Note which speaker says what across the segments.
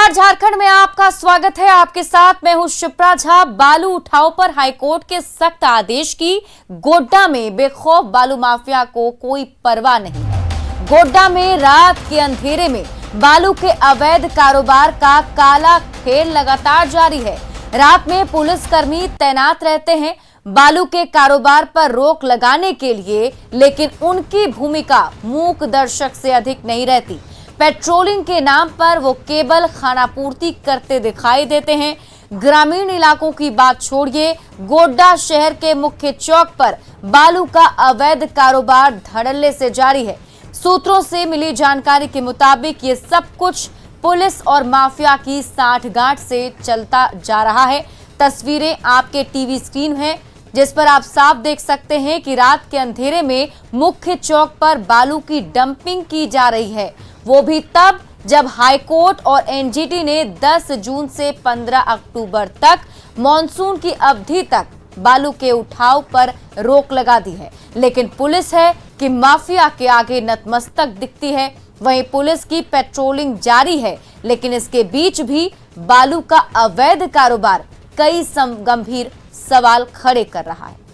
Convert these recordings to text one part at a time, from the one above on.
Speaker 1: नमस्कार, झारखंड में आपका स्वागत है। आपके साथ मैं हूं शिप्रा झा। बालू उठाव पर हाईकोर्ट के सख्त आदेश की। गोड्डा में बेखौफ बालू माफिया को कोई परवाह नहीं है। गोड्डा में रात के अंधेरे में बालू के अवैध कारोबार का काला खेल लगातार जारी है। रात में पुलिसकर्मी तैनात रहते हैं बालू के कारोबार पर रोक लगाने के लिए, लेकिन उनकी भूमिका मूक दर्शक से अधिक नहीं रहती। पेट्रोलिंग के नाम पर वो केवल खानापूर्ति करते दिखाई देते हैं। ग्रामीण इलाकों की बात छोड़िए, गोड्डा शहर के मुख्य चौक पर बालू का अवैध कारोबार धड़ल्ले से जारी है। सूत्रों से मिली जानकारी के मुताबिक ये सब कुछ पुलिस और माफिया की साठगांठ से चलता जा रहा है। तस्वीरें आपके टीवी स्क्रीन है, जिस पर आप साफ देख सकते हैं कि रात के अंधेरे में मुख्य चौक पर बालू की डंपिंग की जा रही है, वो भी तब जब हाईकोर्ट और एनजीटी ने 10 जून से 15 अक्टूबर तक मॉनसून की अवधि तक बालू के उठाव पर रोक लगा दी है। लेकिन पुलिस है कि माफिया के आगे नतमस्तक दिखती है। वहीं पुलिस की पेट्रोलिंग जारी है, लेकिन इसके बीच भी बालू का अवैध कारोबार कई गंभीर सवाल खड़े कर रहा है।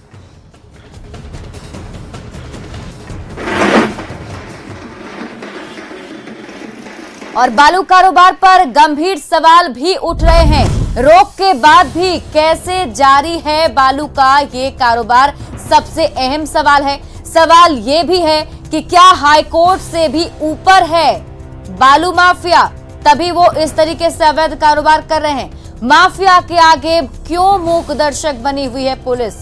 Speaker 1: और बालू कारोबार पर गंभीर सवाल भी उठ रहे हैं। रोक के बाद भी कैसे जारी है बालू का ये कारोबार, सबसे अहम सवाल है। सवाल ये भी है कि क्या हाईकोर्ट से भी ऊपर है बालू माफिया, तभी वो इस तरीके से अवैध कारोबार कर रहे हैं। माफिया के आगे क्यों मूक दर्शक बनी हुई है पुलिस?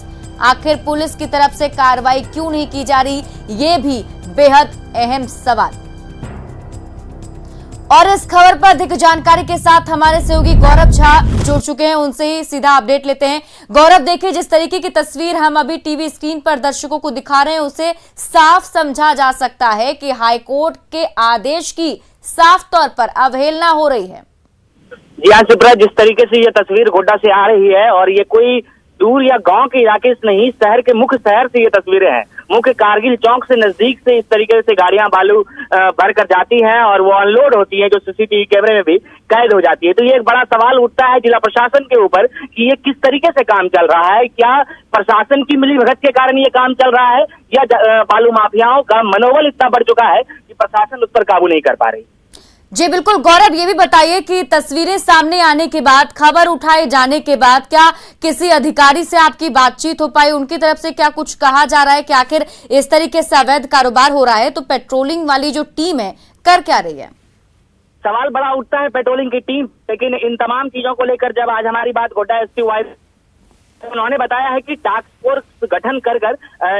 Speaker 1: आखिर पुलिस की तरफ से कार्रवाई क्यों नहीं की जा रही, ये भी बेहद अहम सवाल। और इस खबर पर अधिक जानकारी के साथ हमारे सहयोगी गौरव झा जुड़ चुके हैं, उनसे ही सीधा अपडेट लेते हैं। गौरव, देखिए, जिस तरीके की तस्वीर हम अभी टीवी स्क्रीन पर दर्शकों को दिखा रहे हैं, उसे साफ समझा जा सकता है कि हाईकोर्ट के आदेश की साफ तौर पर अवहेलना हो रही है।
Speaker 2: जी हाँ शिप्रा, जिस तरीके से ये तस्वीर गोड्डा से आ रही है, और ये कोई दूर या गांव के इलाके से नहीं, शहर के मुख्य शहर से ये तस्वीरें हैं। मुख्य कारगिल चौक से नजदीक से इस तरीके से गाड़ियां बालू भर कर जाती हैं और वो अनलोड होती हैं, जो सीसीटीवी कैमरे में भी कैद हो जाती है। तो ये एक बड़ा सवाल उठता है जिला प्रशासन के ऊपर कि ये किस तरीके से काम चल रहा है। क्या प्रशासन की मिलीभगत के कारण ये काम चल रहा है, या बालू माफियाओं का मनोबल इतना बढ़ चुका है कि प्रशासन उस पर काबू नहीं कर पा रही?
Speaker 1: जी बिल्कुल गौरव, ये भी बताइए कि तस्वीरें सामने आने के बाद, खबर उठाए जाने के बाद, क्या किसी अधिकारी से आपकी बातचीत हो पाई? उनकी तरफ से क्या कुछ कहा जा रहा है कि आखिर इस तरीके से अवैध कारोबार हो रहा है तो पेट्रोलिंग वाली जो टीम है कर क्या रही है?
Speaker 2: सवाल बड़ा उठता है पेट्रोलिंग की टीम, लेकिन इन तमाम चीजों को लेकर जब आज हमारी बात गोड्डा एसपी वाइस, उन्होंने बताया है कि टास्क फोर्स गठन कर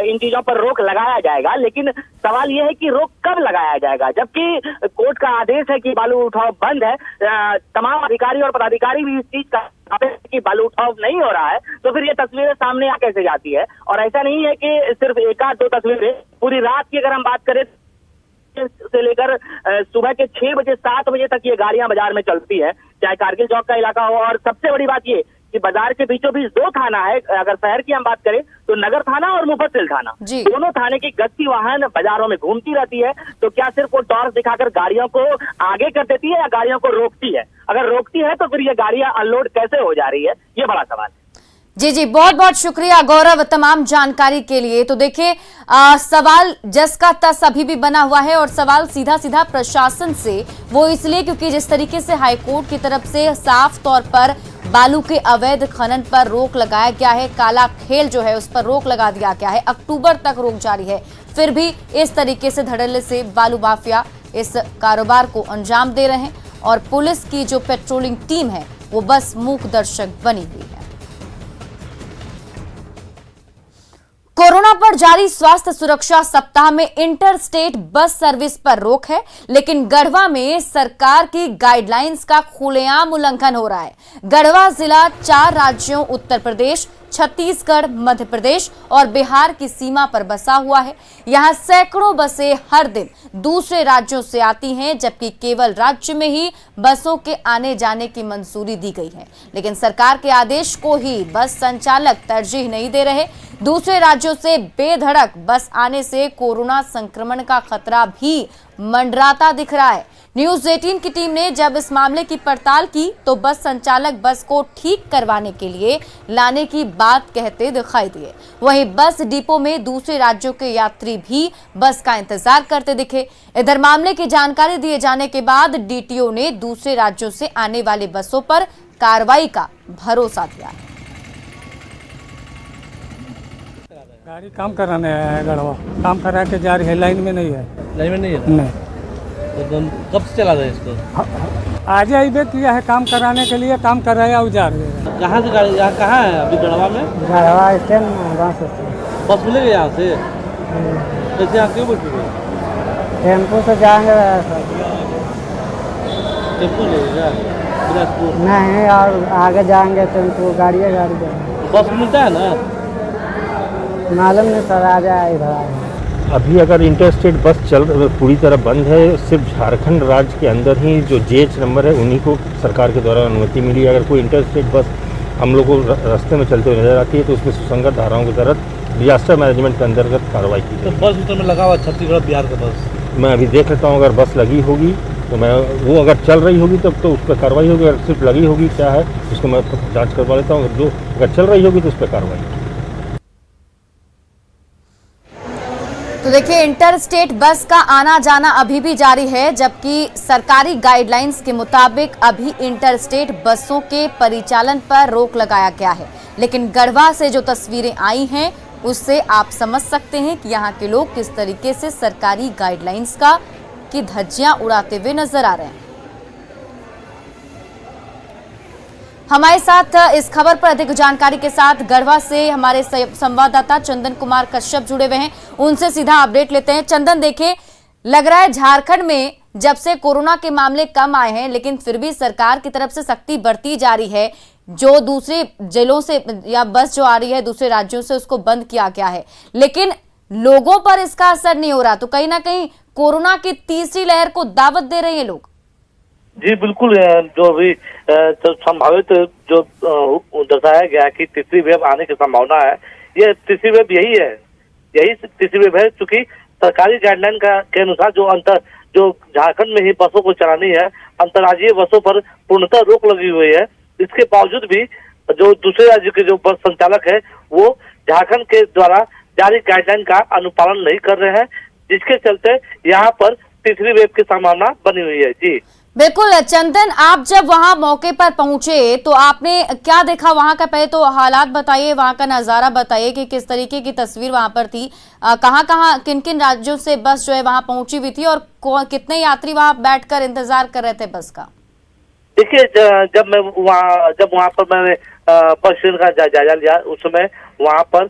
Speaker 2: इन चीजों पर रोक लगाया जाएगा। लेकिन सवाल यह है कि रोक कब लगाया जाएगा, जबकि कोर्ट का आदेश है कि बालू उठाव बंद है। तमाम अधिकारी और पदाधिकारी भी इस चीज का कि बालू उठाव नहीं हो रहा है, तो फिर ये तस्वीरें सामने आ कैसे जाती है? और ऐसा नहीं है कि सिर्फ एक आध दो तस्वीरें, पूरी रात की अगर हम बात करें से लेकर सुबह के 6 बजे 7 बजे तक ये गाड़ियां बाजार में चलती है, चाहे कारगिल चौक का इलाका हो। और सबसे बड़ी बात ये कि बाजार के बीचों बीच 2 थाना है। अगर शहर की हम बात करें तो नगर थाना और मुफस्सिल थाना, दोनों थाने की गश्ती वाहन बाजारों में घूमती रहती है। तो क्या सिर्फ वो टॉर्च दिखाकर गाड़ियों को आगे कर देती है या गाड़ियों को रोकती है? अगर रोकती है तो फिर ये गाड़ियां अनलोड कैसे हो जा रही है, ये बड़ा सवाल है।
Speaker 1: जी, बहुत बहुत शुक्रिया गौरव तमाम जानकारी के लिए। तो देखिए, सवाल जस का तस अभी भी बना हुआ है, और सवाल सीधा सीधा प्रशासन से, वो इसलिए क्योंकि जिस तरीके से हाईकोर्ट की तरफ से साफ तौर पर बालू के अवैध खनन पर रोक लगाया गया है, काला खेल जो है उस पर रोक लगा दिया गया है, अक्टूबर तक रोक जारी है, फिर भी इस तरीके से धड़ल्ले से बालू माफिया इस कारोबार को अंजाम दे रहे हैं। और पुलिस की जो पेट्रोलिंग टीम है वो बस मूक दर्शक बनी हुई है। कोरोना पर जारी स्वास्थ्य सुरक्षा सप्ताह में इंटर स्टेट बस सर्विस पर रोक है, लेकिन गढ़वा में सरकार की गाइडलाइंस का खुलेआम उल्लंघन हो रहा है। गढ़वा जिला 4 राज्यों उत्तर प्रदेश, छत्तीसगढ़, मध्य प्रदेश और बिहार की सीमा पर बसा हुआ है। यहां सैकड़ों बसें हर दिन दूसरे राज्यों से आती हैं, जबकि केवल राज्य में ही बसों के आने जाने की मंजूरी दी गई है। लेकिन सरकार के आदेश को ही बस संचालक तरजीह नहीं दे रहे। दूसरे राज्यों से बेधड़क बस आने से कोरोना संक्रमण का खतरा भी मंडराता दिख रहा है। न्यूज 18 की टीम ने जब इस मामले की पड़ताल की तो बस संचालक बस को ठीक करवाने के लिए लाने की बात कहते दिखाई दिए। वहीं बस डिपो में दूसरे राज्यों के यात्री भी बस का इंतजार करते दिखे। इधर मामले की जानकारी दिए जाने के बाद डीटीओ ने दूसरे राज्यों से आने वाली बसों पर कार्रवाई का भरोसा दिया है।
Speaker 3: गाड़ी काम कराने आया है गढ़वा, काम करा के जा रही है, लाइन में नहीं है।
Speaker 4: लाइन में नहीं है?
Speaker 3: नहीं,
Speaker 4: तो तुम कब से चला रहे हैं इसको?
Speaker 3: आज ही किया है काम कराने के लिए, काम कराया और जा रही है।
Speaker 4: कहाँ से गाड़ी, यहाँ कहाँ है अभी गढ़वा में?
Speaker 3: गढ़वा स्टैंड
Speaker 4: बस मिलेगी यहाँ से? कैसे यहाँ क्यों बैठी हुई?
Speaker 3: टेम्पो से जाएंगे।
Speaker 4: टेम्पो लेगा बिलासपुर?
Speaker 3: नहीं, और आगे जाएंगे टेम्पो, गाड़ी जाएंगे।
Speaker 4: बस मिलता है ना?
Speaker 3: मालूम नहीं सर, आ जाए इधर।
Speaker 5: अभी अगर इंटरस्टेट बस पूरी तरह बंद है, सिर्फ झारखंड राज्य के अंदर ही जो जीएच नंबर है उन्हीं को सरकार के द्वारा अनुमति मिली। अगर कोई इंटरस्टेट बस हम लोग को रास्ते में चलते हुए नजर आती है तो उसमें सुसंगत धाराओं के तहत डिजास्टर मैनेजमेंट के अंतर्गत कार्रवाई की।
Speaker 4: तो बस उधर में लगा हुआ छत्तीसगढ़ बिहार का बस? मैं
Speaker 5: अभी देख लेता हूँ, अगर बस लगी होगी तो मैं वो अगर चल रही होगी तब तो उस पर कार्रवाई होगी, अगर सिर्फ लगी होगी क्या है उसको मैं जाँच करवा लेता हूँ। जो अगर चल रही होगी तो उस पर कार्रवाई।
Speaker 1: तो देखिए, इंटरस्टेट बस का आना जाना अभी भी जारी है, जबकि सरकारी गाइडलाइंस के मुताबिक अभी इंटरस्टेट बसों के परिचालन पर रोक लगाया गया है। लेकिन गढ़वा से जो तस्वीरें आई हैं उससे आप समझ सकते हैं कि यहाँ के लोग किस तरीके से सरकारी गाइडलाइंस की धज्जियां उड़ाते हुए नजर आ रहे हैं। हमारे साथ इस खबर पर अधिक जानकारी के साथ गढ़वा से हमारे संवाददाता चंदन कुमार कश्यप जुड़े हुए हैं, उनसे सीधा अपडेट लेते हैं। चंदन, देखिए, लग रहा है झारखंड में जब से कोरोना के मामले कम आए हैं लेकिन फिर भी सरकार की तरफ से सख्ती बढ़ती जा रही है। जो दूसरे जिलों से या बस जो आ रही है दूसरे राज्यों से उसको बंद किया गया है, लेकिन लोगों पर इसका असर नहीं हो रहा। तो कहीं ना कहीं कोरोना की तीसरी लहर को दावत दे रहे हैं लोग।
Speaker 4: जी बिल्कुल, जो अभी संभावित जो दर्शाया गया कि तीसरी वेव आने की संभावना है, ये तीसरी वेव यही तीसरी वेव है। चूंकि सरकारी गाइडलाइन के अनुसार जो झारखंड में ही बसों को चलानी है, अंतर्राज्यीय बसों पर पूर्णतः रोक लगी हुई है। इसके बावजूद भी जो दूसरे राज्य के जो बस संचालक है वो झारखंड के द्वारा जारी गाइडलाइन का अनुपालन नहीं कर रहे हैं, जिसके चलते यहाँ पर तीसरी वेव की संभावना बनी हुई है। जी
Speaker 1: बिल्कुल चंदन, आप जब वहां मौके पर पहुंचे तो आपने क्या देखा वहां का? पहले तो हालात बताइए, वहां का नजारा बताइए कि किस तरीके की तस्वीर वहां पर थी, कहां किन राज्यों से बस जो है वहां पहुंची हुई थी और कितने यात्री वहां बैठकर इंतजार कर रहे थे बस का?
Speaker 4: देखिए, जब वहाँ पर मैंने बस स्टैंड का जायजा लिया, उस समय वहाँ पर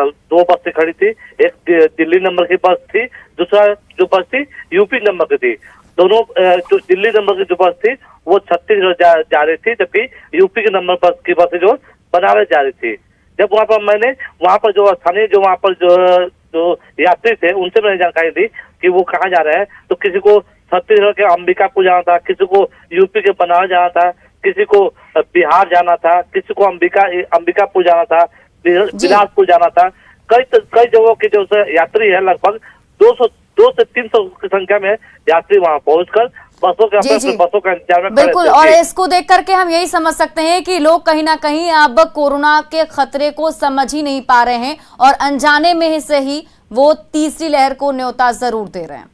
Speaker 4: दो बसें खड़ी थी। एक दिल्ली नंबर की बस थी, दूसरा जो बस थी यूपी नंबर की थी। दोनों जो दिल्ली नंबर की जो बस थी वो छत्तीसगढ़ जा रही थी, जबकि यूपी के नंबर बस की बसें जो बनारस जा रही थी। जब वहाँ पर मैंने वहाँ पर जो स्थानीय जो वहाँ पर जो यात्री थे उनसे मैंने जानकारी दी कि वो कहाँ जा रहे हैं, तो किसी को छत्तीसगढ़ के अंबिकापुर जाना था, किसी को यूपी के बनारस जाना था, किसी को बिहार जाना था, किसी को अंबिकापुर जाना था, बिलासपुर जाना था। कई जगहों के जो यात्री है, लगभग 200 से 300 की संख्या में यात्री वहां पहुंचकर बसों का इंतजार में
Speaker 1: बिल्कुल। और इसको देख करके हम यही समझ सकते हैं कि लोग कहीं ना कहीं अब कोरोना के खतरे को समझ ही नहीं पा रहे हैं और अनजाने में से ही वो तीसरी लहर को न्योता जरूर दे रहे हैं।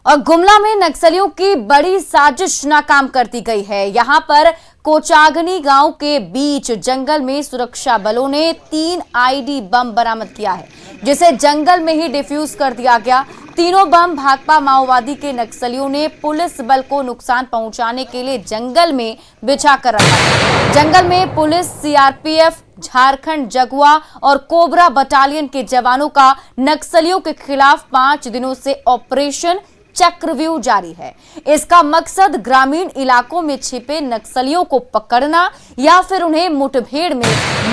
Speaker 1: और गुमला में नक्सलियों की बड़ी साजिश नाकाम कर दी गई है। यहां पर कोचागनी गांव के बीच जंगल में सुरक्षा बलों ने 3 आईडी बम बरामद किया है, जिसे जंगल में ही डिफ्यूज कर दिया गया। तीनों बम भाकपा माओवादी के नक्सलियों ने पुलिस बल को नुकसान पहुंचाने के लिए जंगल में बिछा कर रखा है। जंगल में पुलिस, सीआरपीएफ, झारखंड जगुआ और कोबरा बटालियन के जवानों का नक्सलियों के खिलाफ 5 दिनों से ऑपरेशन चक्रव्यूह जारी है। इसका मकसद ग्रामीण इलाकों में छिपे नक्सलियों को पकड़ना या फिर उन्हें मुठभेड़ में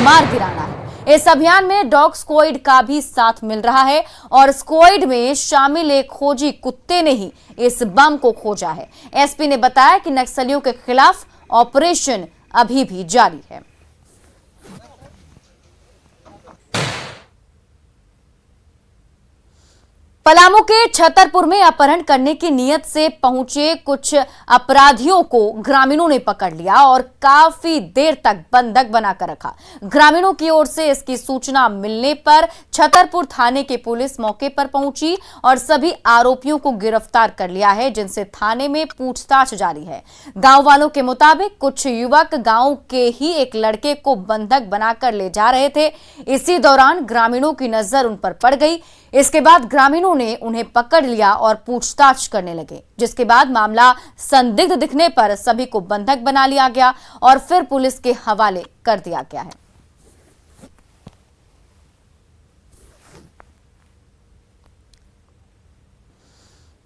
Speaker 1: मार गिराना है। इस अभियान में डॉग स्क्वाड का भी साथ मिल रहा है और स्क्वाड में शामिल एक खोजी कुत्ते ने ही इस बम को खोजा है। एसपी ने बताया कि नक्सलियों के खिलाफ ऑपरेशन अभी भी जारी है। पलामू के छतरपुर में अपहरण करने की नीयत से पहुंचे कुछ अपराधियों को ग्रामीणों ने पकड़ लिया और काफी देर तक बंधक बनाकर रखा। ग्रामीणों की ओर से इसकी सूचना मिलने पर छतरपुर थाने की पुलिस मौके पर पहुंची और सभी आरोपियों को गिरफ्तार कर लिया है, जिनसे थाने में पूछताछ जारी है। गांव वालों के मुताबिक कुछ युवक गांव के ही एक लड़के को बंधक बनाकर ले जा रहे थे। इसी दौरान ग्रामीणों की नजर उन पर पड़ गई। इसके बाद ग्रामीणों ने उन्हें पकड़ लिया और पूछताछ करने लगे, जिसके बाद मामला संदिग्ध दिखने पर सभी को बंधक बना लिया गया और फिर पुलिस के हवाले कर दिया गया है।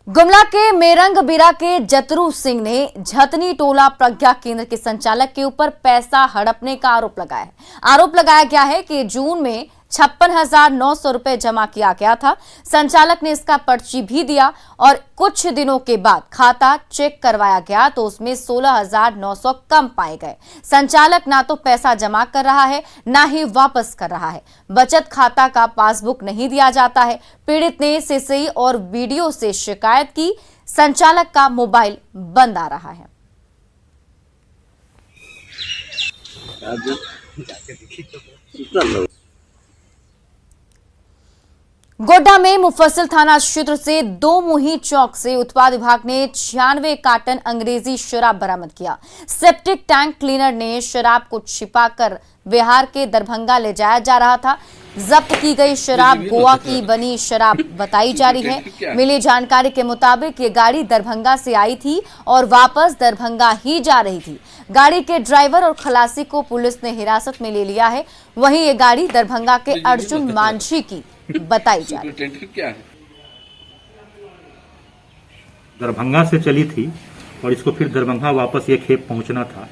Speaker 1: गुमला के मेरंग बिरा के जतरू सिंह ने झतनी टोला प्रज्ञा केंद्र के संचालक के ऊपर पैसा हड़पने का आरोप लगाया है। आरोप लगाया गया है कि जून में 56,900 रुपए जमा किया गया था। संचालक ने इसका पर्ची भी दिया और कुछ दिनों के बाद खाता चेक करवाया गया तो उसमें 16,900 कम पाए गए। संचालक ना तो पैसा जमा कर रहा है, ना ही वापस कर रहा है। बचत खाता का पासबुक नहीं दिया जाता है। पीड़ित ने सीसीई और वीडियो से शिकायत की। संचालक का मोबाइल बंद आ रहा है। गोड्डा में मुफस्सिल थाना क्षेत्र से दो मुही चौक से उत्पाद विभाग ने 96 कार्टन अंग्रेजी शराब बरामद किया। सेप्टिक टैंक क्लीनर ने शराब को छिपाकर बिहार के दरभंगा ले जाया जा रहा था। जब्त की गई शराब गोवा की बनी शराब बताई जा रही है। मिली जानकारी के मुताबिक ये गाड़ी दरभंगा से आई थी और वापस दरभंगा ही जा रही थी। गाड़ी के ड्राइवर और खलासी को पुलिस ने हिरासत में ले लिया है। वहीं ये गाड़ी दरभंगा के अर्जुन मांझी की बताई जा रही है।
Speaker 6: दरभंगा से चली थी और इसको फिर दरभंगा वापस ये खेप पहुंचना था,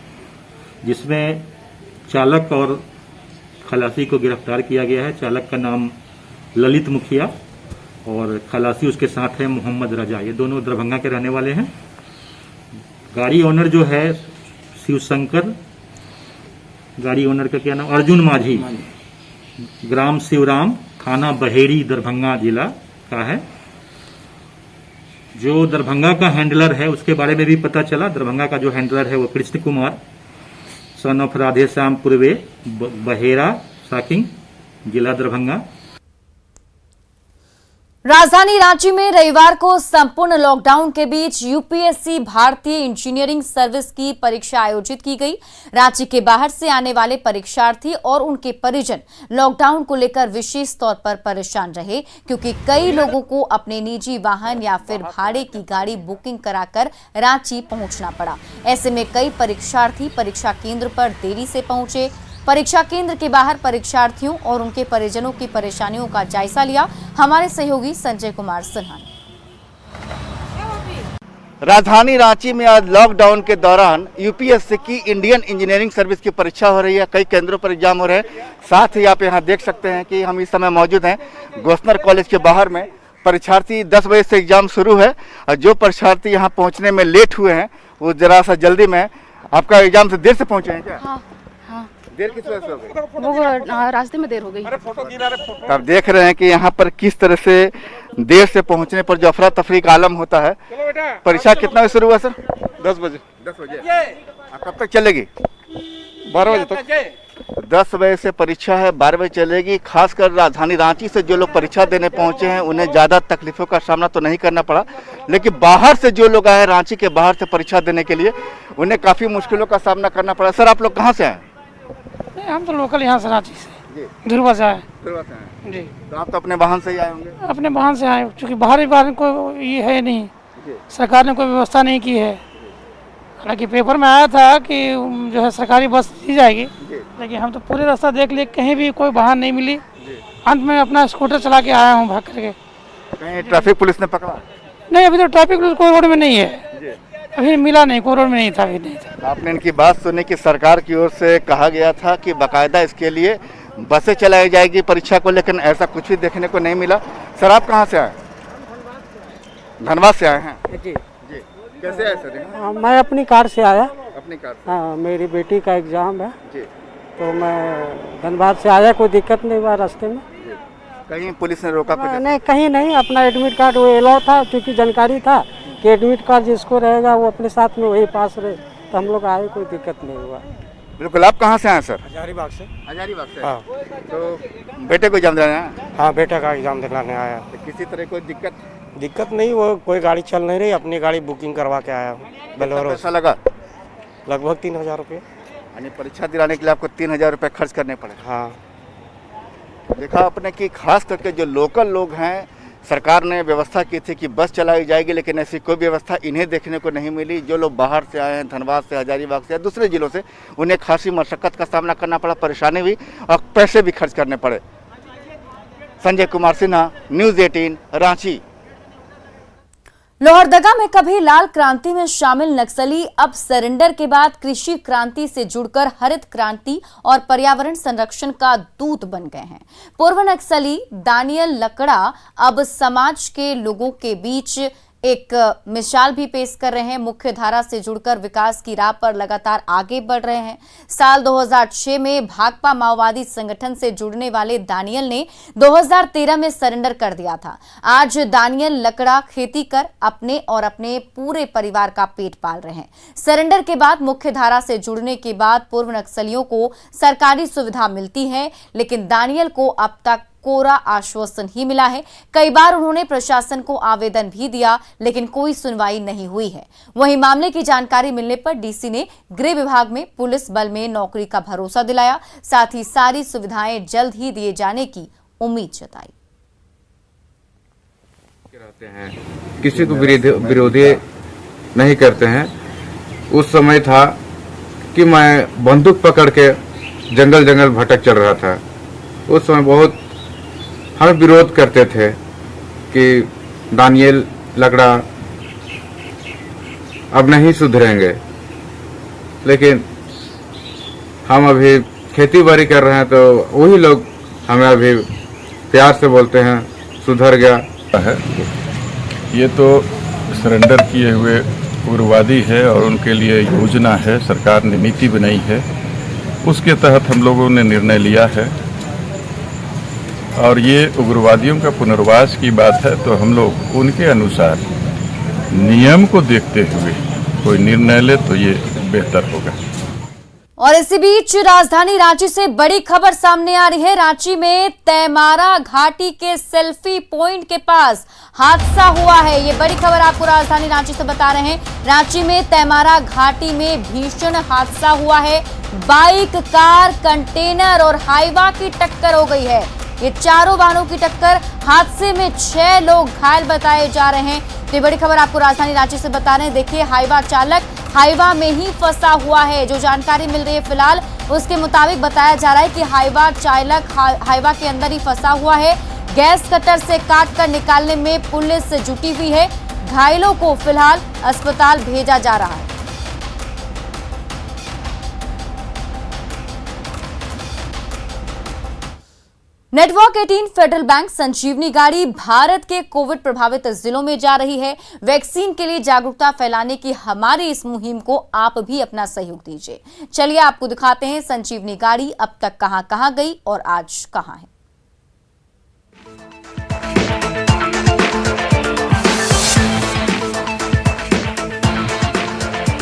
Speaker 6: जिसमें चालक और खलासी को गिरफ्तार किया गया है। चालक का नाम ललित मुखिया और खलासी उसके साथ है मोहम्मद रजा। ये दोनों दरभंगा के रहने वाले हैं। गाड़ी ओनर जो है शिवशंकर, गाड़ी ओनर का क्या नाम, अर्जुन माझी, ग्राम शिवराम, थाना बहेड़ी, दरभंगा जिला का है। जो दरभंगा का हैंडलर है उसके बारे में भी पता चला। दरभंगा का जो हैंडलर है वो कृष्ण कुमार, सन ऑफ राधे श्याम पूर्वे, बहेड़ा साकिंग, जिला दरभंगा।
Speaker 1: राजधानी रांची में रविवार को संपूर्ण लॉकडाउन के बीच यूपीएससी भारतीय इंजीनियरिंग सर्विस की परीक्षा आयोजित की गई। रांची के बाहर से आने वाले परीक्षार्थी और उनके परिजन लॉकडाउन को लेकर विशेष तौर पर परेशान रहे, क्योंकि कई लोगों को अपने निजी वाहन या फिर भाड़े की गाड़ी बुकिंग कराकर रांची पहुंचना पड़ा। ऐसे में कई परीक्षार्थी परीक्षा केंद्र पर देरी से पहुंचे। परीक्षा केंद्र के बाहर परीक्षार्थियों और उनके परिजनों की परेशानियों का जायजा लिया हमारे सहयोगी संजय कुमार सिन्हा ने।
Speaker 7: राजधानी रांची में आज लॉकडाउन के दौरान यूपीएससी की इंडियन इंजीनियरिंग सर्विस की परीक्षा हो रही है। कई केंद्रों पर एग्जाम हो रहे हैं। साथ ही आप यहाँ देख सकते हैं कि हम इस समय मौजूद हैं गोस्नर कॉलेज के बाहर में। परीक्षार्थी 10 बजे से एग्जाम शुरू है और जो परीक्षार्थी यहाँ पहुँचने में लेट हुए हैं वो जरा सा जल्दी में। आपका एग्जाम से देर से पहुँचे हैं क्या?
Speaker 8: हाँ।
Speaker 7: देर किस वजह से हो गई?
Speaker 8: वो रास्ते में देर हो गई।
Speaker 7: आप देख रहे हैं कि यहाँ पर किस तरह से देर से पहुँचने पर जो अफरा तफरी का आलम होता है। परीक्षा कितना बजे शुरू हुआ सर? 10 बजे। 10 बजे। आप कब तक चलेगी? 12 बजे तक। 10 बजे से परीक्षा है, 12 बजे चलेगी। खासकर राजधानी रांची से जो लोग परीक्षा देने पहुंचे हैं उन्हें ज़्यादा तकलीफों का सामना तो नहीं करना पड़ा, लेकिन बाहर से जो लोग आए रांची के बाहर से परीक्षा देने के लिए उन्हें काफ़ी मुश्किलों का सामना करना पड़ा। सर आप लोग कहाँ से आए?
Speaker 3: हम तो लोकल यहाँ से रांची से धुरवा से आए जी।
Speaker 7: तो आप तो अपने वाहन से ही आए होंगे?
Speaker 3: अपने वाहन से आए, क्योंकि बाहरी वाहन को ये है नहीं, सरकार ने कोई व्यवस्था नहीं की है। हालांकि पेपर में आया था कि जो है सरकारी बस दी जाएगी, लेकिन हम तो पूरे रास्ता देख लिए, कहीं भी कोई वाहन नहीं मिली। अंत में अपना स्कूटर चला के आया हूँ भाग करके।
Speaker 7: कहीं ट्रैफिक पुलिस ने पकड़ा?
Speaker 3: नहीं, अभी तो ट्रैफिक पुलिस कोई रोड में नहीं है, अभी मिला नहीं, कोई रोड में नहीं था, अभी नहीं था।
Speaker 7: आपने इनकी बात सुनी कि सरकार की ओर से कहा गया था कि बाकायदा इसके लिए बसें चलाई जाएगी परीक्षा को, लेकिन ऐसा कुछ भी देखने को नहीं मिला। सर आप कहाँ से आए? धनबाद से आए हैं जी। जी कैसे आए सर?
Speaker 9: मैं अपनी कार से आया।
Speaker 7: अपनी कार से?
Speaker 9: हाँ, मेरी बेटी का एग्जाम है
Speaker 7: जी।
Speaker 9: तो मैं धनबाद से आया, कोई दिक्कत नहीं हुआ रास्ते में।
Speaker 7: कहीं पुलिस ने रोका पीटा?
Speaker 9: नहीं, कहीं नहीं। अपना एडमिट कार्ड वो अलाउ था, क्योंकि जानकारी था कि एडमिट कार्ड जिसको रहेगा वो अपने साथ में वही पास रहे, तो हम लोग आए, कोई दिक्कत नहीं हुआ।
Speaker 7: बिल्कुल। आप कहाँ से आए सर?
Speaker 9: हजारीबाग से।
Speaker 7: हजारीबाग से।
Speaker 9: हाँ।
Speaker 7: तो बेटे को एग्जाम देने आए?
Speaker 9: हाँ, बेटा का एग्जाम दिलाने आया।
Speaker 7: तो किसी तरह कोई
Speaker 9: दिक्कत नहीं, वो कोई गाड़ी चल नहीं रही, अपनी गाड़ी बुकिंग करवा के आया हूँ। बोलेरो।
Speaker 7: पैसा लगा?
Speaker 9: लगभग 3000 रुपये।
Speaker 7: यानी परीक्षा दिलाने के लिए आपको 3000 रुपये खर्च करने पड़े?
Speaker 9: हाँ।
Speaker 7: देखा आपने कि खास करके जो लोकल लोग हैं, सरकार ने व्यवस्था की थी कि बस चलाई जाएगी, लेकिन ऐसी कोई व्यवस्था इन्हें देखने को नहीं मिली। जो लोग बाहर से आए हैं, धनबाद से, हजारीबाग से या दूसरे जिलों से, उन्हें खासी मशक्कत का सामना करना पड़ा, परेशानी भी और पैसे भी खर्च करने पड़े। संजय कुमार सिन्हा, न्यूज़ 18, रांची।
Speaker 1: लोहरदगा में कभी लाल क्रांति में शामिल नक्सली अब सरेंडर के बाद कृषि क्रांति से जुड़कर हरित क्रांति और पर्यावरण संरक्षण का दूत बन गए हैं। पूर्व नक्सली दानियल लकड़ा अब समाज के लोगों के बीच एक मिसाल भी पेश कर रहे हैं। मुख्य धारा से जुड़कर विकास की राह पर लगातार आगे बढ़ रहे हैं। साल 2006 में भाकपा माओवादी संगठन से जुड़ने वाले दानियल ने 2013 में सरेंडर कर दिया था। आज दानियल लकड़ा खेती कर अपने और अपने पूरे परिवार का पेट पाल रहे हैं। सरेंडर के बाद मुख्य धारा से जुड़ने के बाद पूर्व नक्सलियों को सरकारी सुविधा मिलती है, लेकिन दानियल को अब तक कोरा आश्वासन ही मिला है। कई बार उन्होंने प्रशासन को आवेदन भी दिया, लेकिन कोई सुनवाई नहीं हुई है। वहीं मामले की जानकारी मिलने पर डीसी ने गृह विभाग में पुलिस बल में नौकरी का भरोसा दिलाया, साथ ही सारी सुविधाएं जल्द ही दिए जाने की उम्मीद जताई।
Speaker 10: किसी को विरोधी नहीं करते हैं। उस समय था कि मैं बंदूक पकड़ के जंगल जंगल भटक चल रहा था। उस समय बहुत हम विरोध करते थे कि दानियल लकड़ा अब नहीं सुधरेंगे, लेकिन हम अभी खेती बाड़ी कर रहे हैं तो वही लोग हमें अभी प्यार से बोलते हैं सुधर गया
Speaker 11: है। ये तो सरेंडर किए हुए उग्रवादी है और उनके लिए योजना है, सरकार ने नीति बनाई है, उसके तहत हम लोगों ने निर्णय लिया है। और ये उग्रवादियों का पुनर्वास की बात है, तो हम लोग उनके अनुसार नियम को देखते हुए कोई निर्णय ले तो ये बेहतर होगा।
Speaker 1: और इसी बीच राजधानी रांची से बड़ी खबर सामने आ रही है। रांची में तैमारा घाटी के सेल्फी पॉइंट के पास हादसा हुआ है। ये बड़ी खबर आपको राजधानी रांची से बता रहे हैं। रांची में तैमारा घाटी में भीषण हादसा हुआ है। बाइक, कार, कंटेनर और हाईवा की टक्कर हो गई है। ये चारों वाहनों की टक्कर, हादसे में 6 लोग घायल बताए जा रहे हैं। तो ये बड़ी खबर आपको राजधानी रांची से बता रहे हैं। देखिए, हाईवा चालक हाईवा में ही फंसा हुआ है। जो जानकारी मिल रही है फिलहाल, उसके मुताबिक बताया जा रहा है कि हाईवा चालक हाईवा के अंदर ही फंसा हुआ है। गैस कटर से काट कर निकालने में पुलिस जुटी हुई है। घायलों को फिलहाल अस्पताल भेजा जा रहा है। नेटवर्क 18 फेडरल बैंक संजीवनी गाड़ी भारत के कोविड प्रभावित जिलों में जा रही है। वैक्सीन के लिए जागरूकता फैलाने की हमारी इस मुहिम को आप भी अपना सहयोग दीजिए। चलिए आपको दिखाते हैं संजीवनी गाड़ी अब तक कहां-कहां गई और आज कहां है।